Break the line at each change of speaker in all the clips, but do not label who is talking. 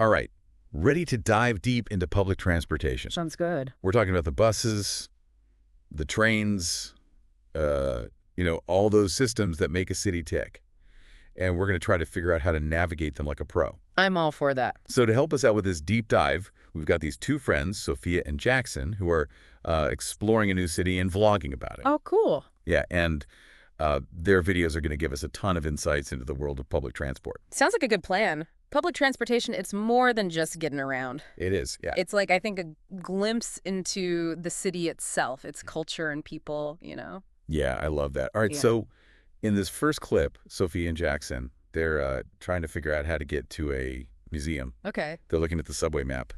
All right. Ready to dive deep into public transportation.
Sounds good.
We're talking about the buses, the trains, all those systems that make a city tick. And we're going to try to figure out how to navigate them like a pro.
I'm all for that.
So to help us out with this deep dive, we've got these two friends, Sophia and Jackson, who are exploring a new city and vlogging about it.
Oh, cool.
Yeah, and their videos are going to give us a ton of insights into the world of public transport.
Sounds like a good plan. Public transportation, it's more than just getting around.
It is, yeah.
It's like, I think, a glimpse into the city itself, its culture and people,
Yeah, I love that. All right,
Yeah.
So in this first clip, Sophia and Jackson, they're trying to figure out how to get to a museum.
Okay.
They're looking at the subway map,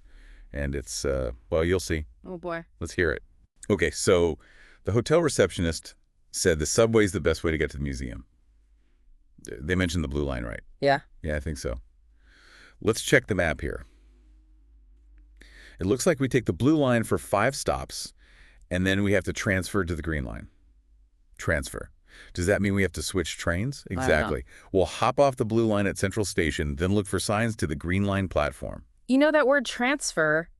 and it's, well, you'll see.
Oh, boy.
Let's hear it. Okay, so the hotel receptionist said the subway's the best way to get to the museum. They mentioned the blue line, right?
Yeah.
Yeah, I think so. Let's check the map here. It looks like we take the blue line for 5 stops, and then we have to transfer to the green line. Transfer. Does that mean we have to switch trains?
I don't know.
Exactly. We'll hop off the blue line at Central Station, then look for signs to the green line platform.
You know that word transfer,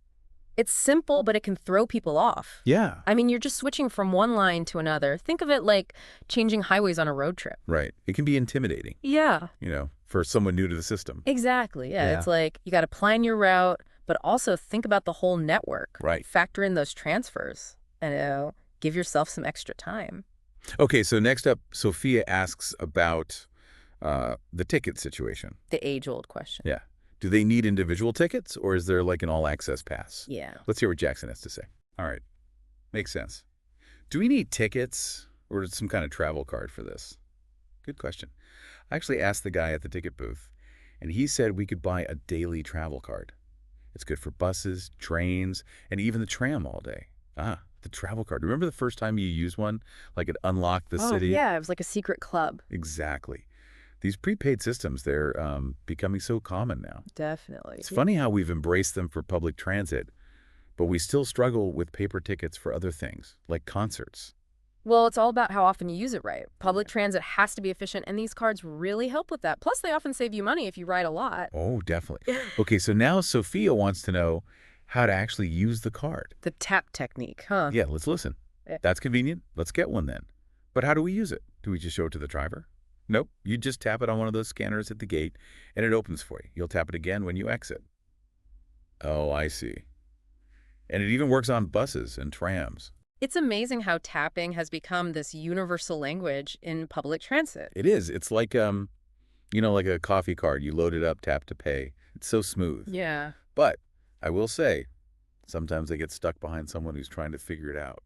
it's simple, but it can throw people off.
Yeah.
I mean, you're just switching from one line to another. Think of it like changing highways on a road trip.
Right. It can be intimidating,
Yeah,
for someone new to the system.
exactly. Yeah,
Yeah.
it's like you got to plan your route, but also think about the whole network.
Right.
Factor in those transfers and give yourself some extra time.
Okay, so next up, Sophia asks about the ticket situation.
The age-old question.
Yeah. Do they need individual tickets, or is there like an all-access pass?
Yeah.
Let's hear what Jackson has to say. All right. Makes sense. Do we need tickets or some kind of travel card for this? Good question. I actually asked the guy at the ticket booth, and he said we could buy a daily travel card. It's good for buses, trains, and even the tram all day. Ah, the travel card. Remember the first time you used one? Like it unlocked the city?
Yeah, it was like a secret club.
Exactly. These prepaid systems, they're becoming so common now.
Definitely.
It's funny how we've embraced them for public transit, but we still struggle with paper tickets for other things, like concerts.
Well, it's all about how often you use it right. Public transit has to be efficient, and these cards really help with that. Plus, they often save you money if you ride a lot.
Oh, definitely. Okay, so now Sophia wants to know how to actually use the card.
The tap technique, huh?
Yeah, let's listen.
Yeah.
That's convenient. Let's get one then. But how do we use it? Do we just show it to the driver? Nope. You just tap it on one of those scanners at the gate, and it opens for you. You'll tap it again when you exit. Oh, I see. And it even works on buses and trams.
It's amazing how tapping has become this universal language in public transit.
It is. It's like, like a coffee card. You load it up, tap to pay. It's so smooth.
Yeah.
But I will say, sometimes they get stuck behind someone who's trying to figure it out.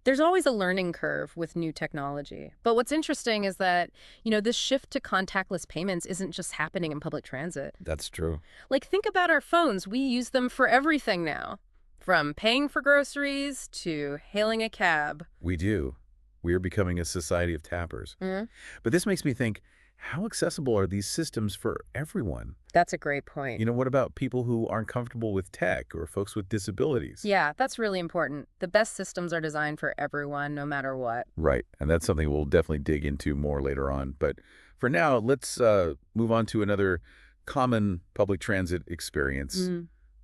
There's always a learning curve with new technology. But what's interesting is that, this shift to contactless payments isn't just happening in public transit.
That's true.
Like, think about our phones. We use them for everything now, from paying for groceries to hailing a cab.
We do. We are becoming a society of tappers.
Mhm.
But this makes me think, how accessible are these systems for everyone?
That's a great point.
What about people who aren't comfortable with tech or folks with disabilities?
Yeah, that's really important. The best systems are designed for everyone, no matter what.
Right. And that's something we'll definitely dig into more later on. But for now, let's move on to another common public transit experience,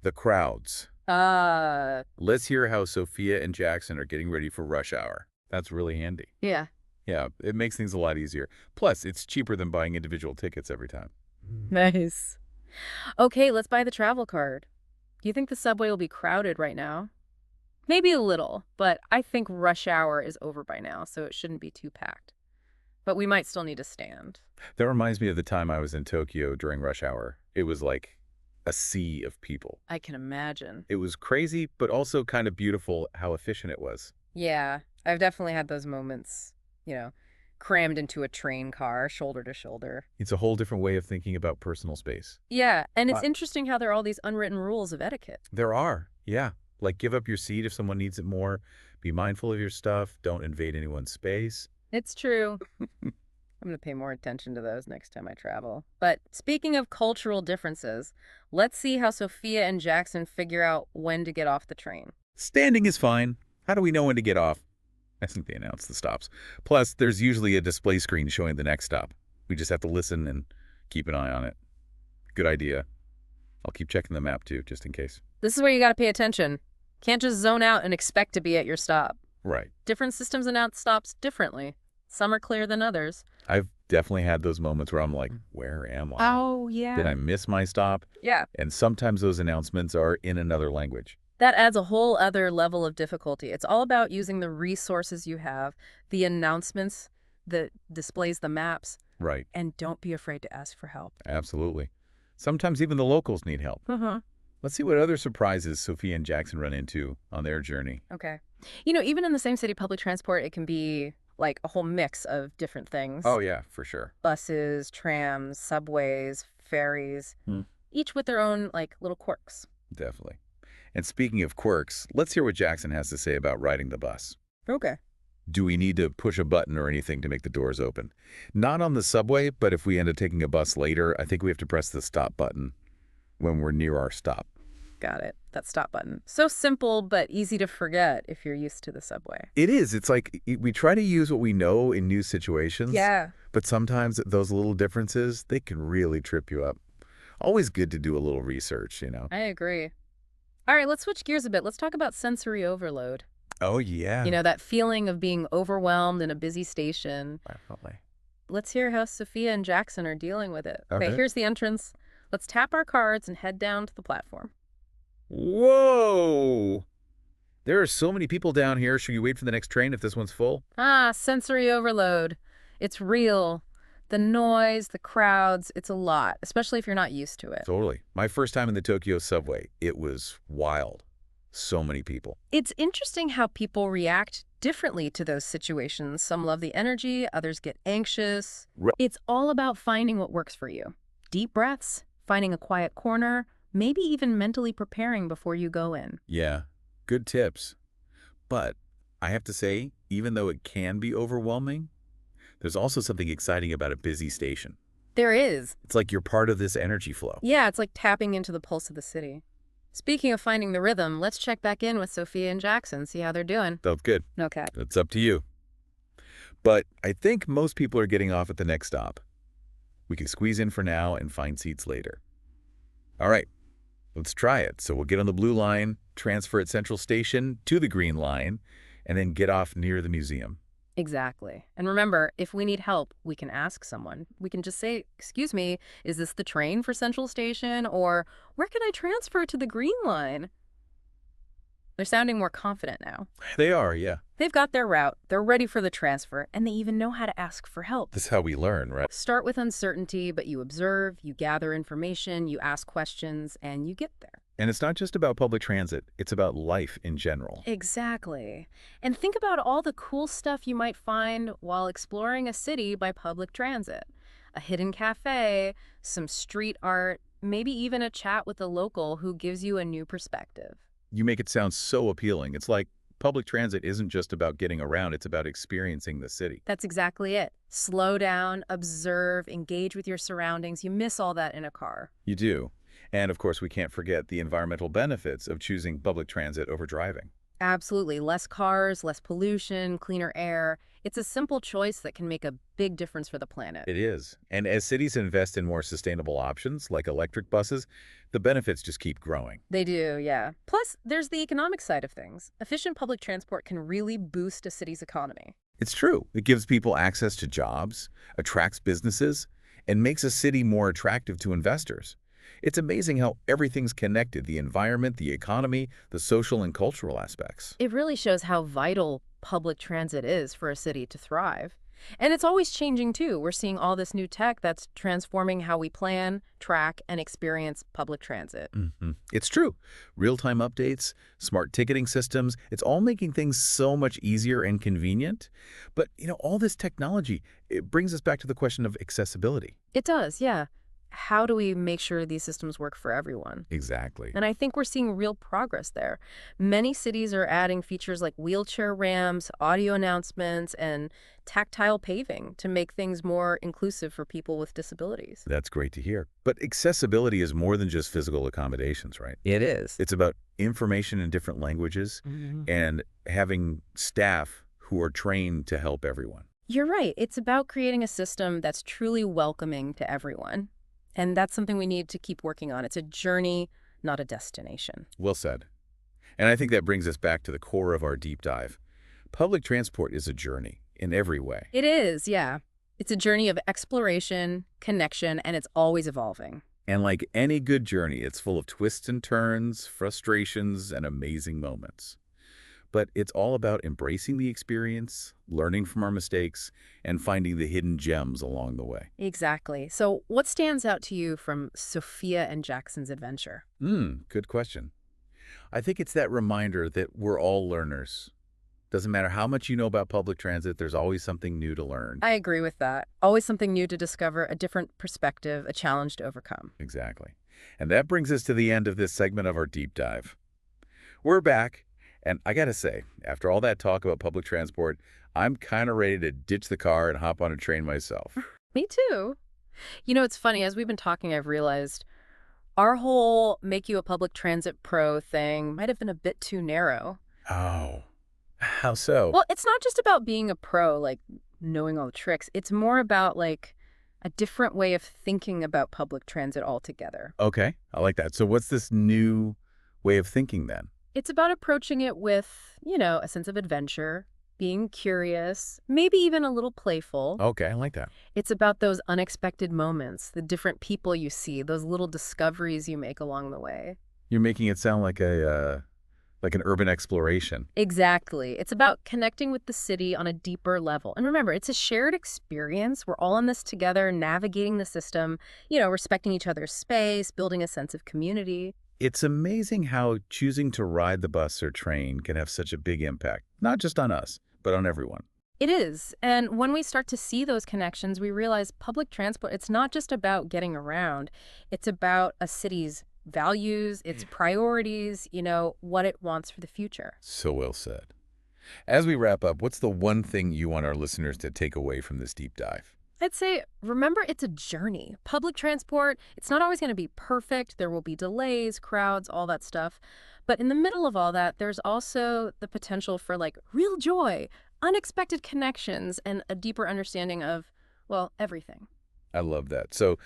the crowds. Let's hear how Sophia and Jackson are getting ready for rush hour. That's really handy.
Yeah.
Yeah, it makes things a lot easier. Plus, it's cheaper than buying individual tickets every time.
Nice. Okay, let's buy the travel card. Do you think the subway will be crowded right now? Maybe a little, but I think rush hour is over by now, so it shouldn't be too packed. But we might still need to stand.
That reminds me of the time I was in Tokyo during rush hour. It was like a sea of people.
I can imagine.
It was crazy, but also kind of beautiful how efficient it was.
Yeah, I've definitely had those moments, crammed into a train car, shoulder to shoulder.
It's a whole different way of thinking about personal space.
Yeah, and it's
Uh,
interesting how there are all these unwritten rules of etiquette.
There are, yeah. Like give up your seat if someone needs it more. Be mindful of your stuff. Don't invade anyone's space.
It's true. I'm going to pay more attention to those next time I travel. But speaking of cultural differences, let's see how Sophia and Jackson figure out when to get off the train.
Standing is fine. How do we know when to get off? I think they announce the stops. Plus, there's usually a display screen showing the next stop. We just have to listen and keep an eye on it. Good idea. I'll keep checking the map too, just in case.
This is where you got to pay attention. Can't just zone out and expect to be at your stop.
Right.
Different systems announce stops differently. Some are clearer than others.
I've definitely had those moments where I'm like, where am I?
Oh, yeah.
Did I miss my stop?
Yeah.
And sometimes those announcements are in another language.
That adds a whole other level of difficulty. It's all about using the resources you have, the announcements that displays the maps,
Right.
and don't be afraid to ask for help.
Absolutely. Sometimes even the locals need help.
Uh-huh.
Let's see what other surprises Sophia and Jackson run into on their journey.
Okay. You know, even in the same city, public transport, it can be like a whole mix of different things.
Oh, yeah, for sure.
Buses, trams, subways, ferries, each with their own, like, little quirks.
Definitely. And speaking of quirks, let's hear what Jackson has to say about riding the bus.
Okay.
Do we need to push a button or anything to make the doors open? Not on the subway, but if we end up taking a bus later, I think we have to press the stop button when we're near our stop.
Got it. That stop button. So simple, but easy to forget if you're used to the subway.
It is. It's like we try to use what we know in new situations.
Yeah.
But sometimes those little differences, they can really trip you up. Always good to do a little research, you know.
I agree. All right, let's switch gears a bit. Let's talk about sensory overload.
Oh, yeah.
You know, that feeling of being overwhelmed in a busy station.
Definitely.
Let's hear how Sophia and Jackson are dealing with it.
Okay.
Okay, here's the entrance. Let's tap our cards and head down to the platform.
Whoa! There are so many people down here. Should we wait for the next train if this one's full?
Ah, sensory overload. It's real. The noise, the crowds, it's a lot, especially if you're not used to it.
Totally. My first time in the Tokyo subway, it was wild. So many people.
It's interesting how people react differently to those situations. Some love the energy, others get anxious.
Right.
It's all about finding what works for you. Deep breaths, finding a quiet corner, maybe even mentally preparing before you go in.
Yeah, good tips. But I have to say, even though it can be overwhelming, there's also something exciting about a busy station.
There is.
It's like you're part of this energy flow.
Yeah, it's like tapping into the pulse of the city. Speaking of finding the rhythm, let's check back in with Sophia and Jackson, see how they're doing.
That's good.
Okay.
It's up to you. But I think most people are getting off at the next stop. We can squeeze in for now and find seats later. All right, let's try it. So we'll get on the blue line, transfer at Central Station to the green line, and then get off near the museum.
Exactly. And remember, if we need help, we can ask someone. We can just say, excuse me, is this the train for Central Station? Or where can I transfer to the green line? They're sounding more confident now.
They are, yeah.
They've got their route, they're ready for the transfer, and they even know how to ask for help.
This is how we learn, right?
Start with uncertainty, but you observe, you gather information, you ask questions, and you get there.
And it's not just about public transit. It's about life in general.
Exactly. And think about all the cool stuff you might find while exploring a city by public transit. A hidden cafe, some street art, maybe even a chat with a local who gives you a new perspective.
You make it sound so appealing. It's like public transit isn't just about getting around. It's about experiencing the city.
That's exactly it. Slow down, observe, engage with your surroundings. You miss all that in a car.
You do. And of course, we can't forget the environmental benefits of choosing public transit over driving.
Absolutely. Less cars, less pollution, cleaner air. It's a simple choice that can make a big difference for the planet.
It is. And as cities invest in more sustainable options, like electric buses, the benefits just keep growing.
They do, yeah. Plus, there's the economic side of things. Efficient public transport can really boost a city's economy.
It's true. It gives people access to jobs, attracts businesses, and makes a city more attractive to investors. It's amazing how everything's connected: the environment, the economy, the social and cultural aspects.
It really shows how vital public transit is for a city to thrive. And it's always changing, too. We're seeing all this new tech that's transforming how we plan, track, and experience public transit.
It's true. Real-time updates, smart ticketing systems, it's all making things so much easier and convenient. But, all this technology, it brings us back to the question of accessibility.
It does, yeah. How do we make sure these systems work for everyone?
Exactly.
And I think we're seeing real progress there. Many cities are adding features like wheelchair ramps, audio announcements, and tactile paving to make things more inclusive for people with disabilities.
That's great to hear. But accessibility is more than just physical accommodations, right?
It is.
It's about information in different languages and having staff who are trained to help everyone.
You're right. It's about creating a system that's truly welcoming to everyone. And that's something we need to keep working on. It's a journey, not a destination.
Well said. And I think that brings us back to the core of our deep dive. Public transport is a journey in every way.
It is, yeah. It's a journey of exploration, connection, and it's always evolving.
And like any good journey, it's full of twists and turns, frustrations, and amazing moments. But it's all about embracing the experience, learning from our mistakes, and finding the hidden gems along the way.
Exactly. So what stands out to you from Sophia and Jackson's adventure?
Good question. I think it's that reminder that we're all learners. Doesn't matter how much you know about public transit, there's always something new to learn.
I agree with that. Always something new to discover, a different perspective, a challenge to overcome.
Exactly. And that brings us to the end of this segment of our deep dive. We're back, and I gotta say, after all that talk about public transport, I'm kind of ready to ditch the car and hop on a train myself.
Me too. You know, it's funny, as we've been talking, I've realized our whole make you a public transit pro thing might have been a bit too narrow.
Oh, how so?
Well, it's not just about being a pro, like knowing all the tricks. It's more about like a different way of thinking about public transit altogether.
Okay, I like that. So what's this new way of thinking then?
It's about approaching it with, a sense of adventure, being curious, maybe even a little playful.
Okay, I like that.
It's about those unexpected moments, the different people you see, those little discoveries you make along the way.
You're making it sound like like an urban exploration.
Exactly. It's about connecting with the city on a deeper level. And remember, it's a shared experience. We're all in this together, navigating the system, respecting each other's space, building a sense of community.
It's amazing how choosing to ride the bus or train can have such a big impact, not just on us, but on everyone.
It is. And when we start to see those connections, we realize public transport, it's not just about getting around. It's about a city's values, its priorities, what it wants for the future.
So well said. As we wrap up, what's the one thing you want our listeners to take away from this deep dive?
I'd say, remember, it's a journey. Public transport, it's not always going to be perfect. There will be delays, crowds, all that stuff. But in the middle of all that, there's also the potential for like real joy, unexpected connections, and a deeper understanding of, well, everything.
I love that. So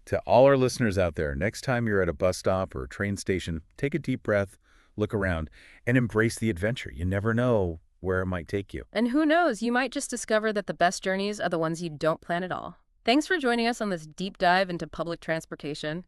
to all our listeners out there, next time you're at a bus stop or a train station, take a deep breath, look around, and embrace the adventure. You never know where it might take you.
And who knows, you might just discover that the best journeys are the ones you don't plan at all. Thanks for joining us on this deep dive into public transportation.